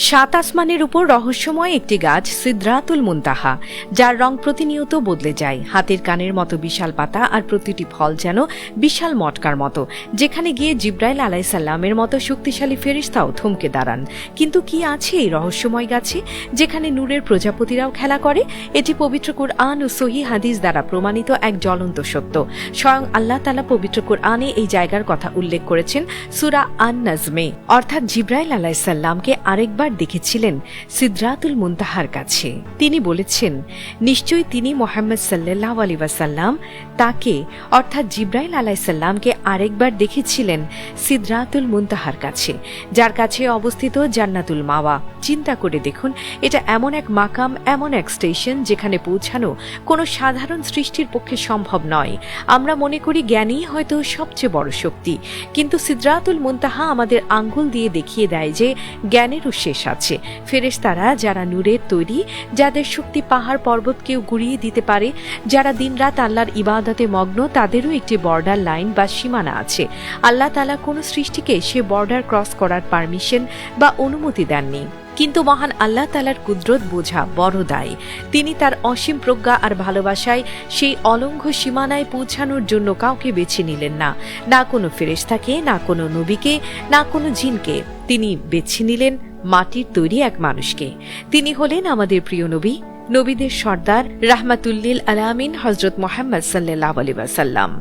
সাত আসমানের উপর রহস্যময় একটি গাছ সিদরাতুল মুনতাহা, যার রং প্রতিনিয়ত বদলে যায়। হাতের কানের মতো বিশাল পাতা, আর প্রতিটি ফল যেন বিশাল মটকার মতো, যেখানে গিয়ে জিব্রাইল আলাইসাল্লামের মতো শক্তিশালী ফেরেশতাও থমকে দাঁড়ান। কিন্তু কি আছে এই রহস্যময় গাছে, যেখানে নূরের প্রজাপতিরাও খেলা করে? এটি পবিত্র কুরআন ও সহি হাদিস দ্বারা প্রমাণিত এক জ্বলন্ত সত্য। স্বয়ং আল্লাহ তাআলা পবিত্র কুরআনে এই জায়গার কথা উল্লেখ করেছেন সূরা আন-নাজমে। অর্থাৎ জিব্রাইল আলাইসাল্লামকে আরেকবার দেখেছিলেন সিদরাতুল মুনতাহার কাছে। তিনি বলেছেন, নিশ্চয়ই তিনি মুহাম্মদ সাল্লাল্লাহু আলাইহি ওয়াসাল্লাম তাকে অর্থাৎ জিব্রাইল আলাইসাল্লামকে আরেকবার দেখেছিলেন সিদরাতুল মুনতাহার কাছে, যার কাছে অবস্থিত জান্নাতুল মাওয়া। চিন্তা করে দেখুন, এটা এমন এক মাকাম, এমন এক স্টেশন যেখানে পৌঁছানো কোনো সাধারণ সৃষ্টির পক্ষে সম্ভব নয়। আমরা মনে করি জ্ঞানই হয়তো সবচেয়ে বড় শক্তি, কিন্তু সিদরাতুল মুনতাহা আমাদের আঙ্গুল দিয়ে দেখিয়ে দেয় যে জ্ঞানেরও শেষ আছে। ফেরেশতারা যারা নূরের তৈরি, যাদের শক্তি পাহাড় পর্বতকেও গুড়িয়ে দিতে পারে, যারা দিনরাত আল্লাহর ইবাদতে মগ্ন, তাদেরও একটি বর্ডার লাইন বা সীমানা আছে। আল্লাহ তাআলা কোনো সৃষ্টিকে সে বর্ডার ক্রস করার পারমিশন বা অনুমতি দেননি। কিন্তু মহান আল্লাহ তাআলার কুদরত বোঝা বড় দায়। তিনি তার অসীম প্রজ্ঞা আর ভালোবাসায় সেই অলঙ্ঘ্য সীমানায় পৌঁছানোর জন্য কাউকে বেছে নিলেন না, না কোনো ফেরেশতাকে, না কোনো নবীকে, না কোনো জিনকে। তিনি বেছে নিলেন মাটির তৈরি এক মানুষকে। তিনি হলেন আমাদের প্রিয় নবী, নবীদের সর্দার, রাহমাতুল্লিল আলামিন হযরত মুহাম্মদ সাল্লাল্লাহু আলাইহি ওয়াসাল্লাম।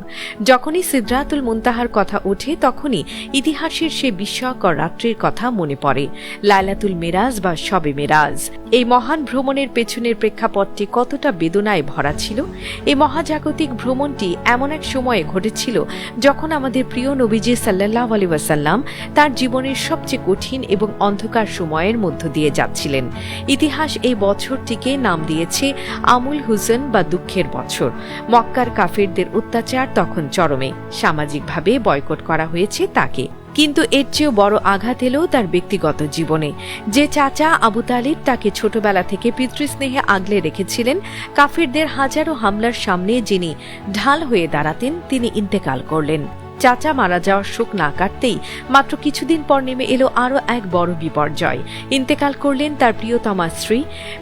যখনই সিদরাতুল মুনতাহার কথা ওঠে, তখনই ইতিহাসের সেই বিস্ময়কর রাত্রির কথা মনে পড়ে, লাইলাতুল মেরাজ বা শবে মেরাজ। এই মহান ভ্রমণের পেছনের প্রেক্ষাপটটি কতটা বেদনায় ভরা ছিল। এই মহাজাগতিক ভ্রমণটি এমন এক সময়ে ঘটেছিল যখন আমাদের প্রিয় নবীজি সাল্লাল্লাহু আলাইহি ওয়াসাল্লাম তার জীবনের সবচেয়ে কঠিন এবং অন্ধকার সময়ের মধ্য দিয়ে যাচ্ছিলেন। ইতিহাস এই বছরটিকে নাম দিয়েছে আমুল হুজন বা দুঃখের বছর। মক্কার কাফিরদের অত্যাচার তখন চরমে। সামাজিকভাবে বয়কট করা হয়েছে তাকে। কিন্তু এর চেয়েও বড় আঘাত এলো তার ব্যক্তিগত জীবনে। যে চাচা আবু তালিব তাকে ছোটবেলা থেকে পিতৃস্নেহে আগলে রেখেছিলেন, কাফিরদের হাজারো হামলার সামনে যিনি ঢাল হয়ে দাঁড়াতেন, তিনি ইন্তেকাল করলেন। চাচা মারা যাওয়ার শোক না কাটতেই মাত্র কিছুদিন পর নেমে এলো আরো এক বড় বিপর্যয়। ইন্তেকাল করলেন তার প্রিয়তমা স্ত্রী,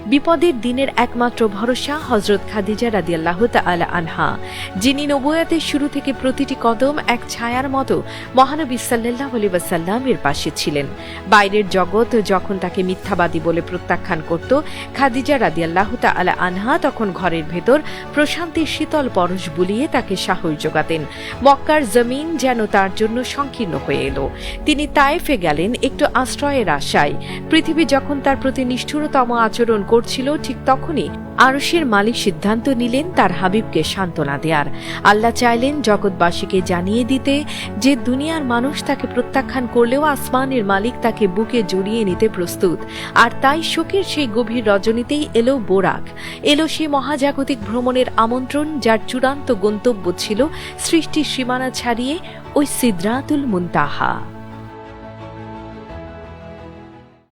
বিপদের দিনের একমাত্র ভরসা হযরত খাদিজা রাদিয়াল্লাহু তাআলা আনহা, যিনি নবুয়তের শুরু থেকে প্রতিটি কদম এক ছায়ার মতো মহানবী সাল্লাল্লাহু আলাইহি ওয়াসাল্লামের পাশে ছিলেন। বাইরের জগৎ যখন তাকে মিথ্যাবাদী বলে প্রত্যাখ্যান করত, খাদিজা রাদিয়াল্লাহু তাআলা আনহা তখন ঘরের ভেতর প্রশান্তির শীতল পরশ বুলিয়ে তাকে সাহস যোগাতেন। মক্কার জমিন যেন তার জন্য সংকীর্ণ হয়ে এলো। তিনি তায়েফে গেলেন একটু আশ্রয়ের আশায়। পৃথিবী যখন তার প্রতি নিষ্ঠুরতম আচরণ করছিল, ঠিক তখনই আরশের মালিক সিদ্ধান্ত নিলেন তার হাবিবকে সান্ত্বনা দেয়ার। আল্লাহ চাইলেন জগৎবাসীকে জানিয়ে দিতে যে দুনিয়ার মানুষ তাকে প্রত্যাখ্যান করলেও আসমানের মালিক তাকে বুকে জড়িয়ে নিতে প্রস্তুত। আর তাই শোকের সেই গভীর রজনীতেই এলো বোরাক, এলো সেই মহাজাগতিক ভ্রমণের আমন্ত্রণ, যার চূড়ান্ত গন্তব্য ছিল সৃষ্টির সীমানা ছাড়িয়ে ওই সিদরাতুল মুনতাহা।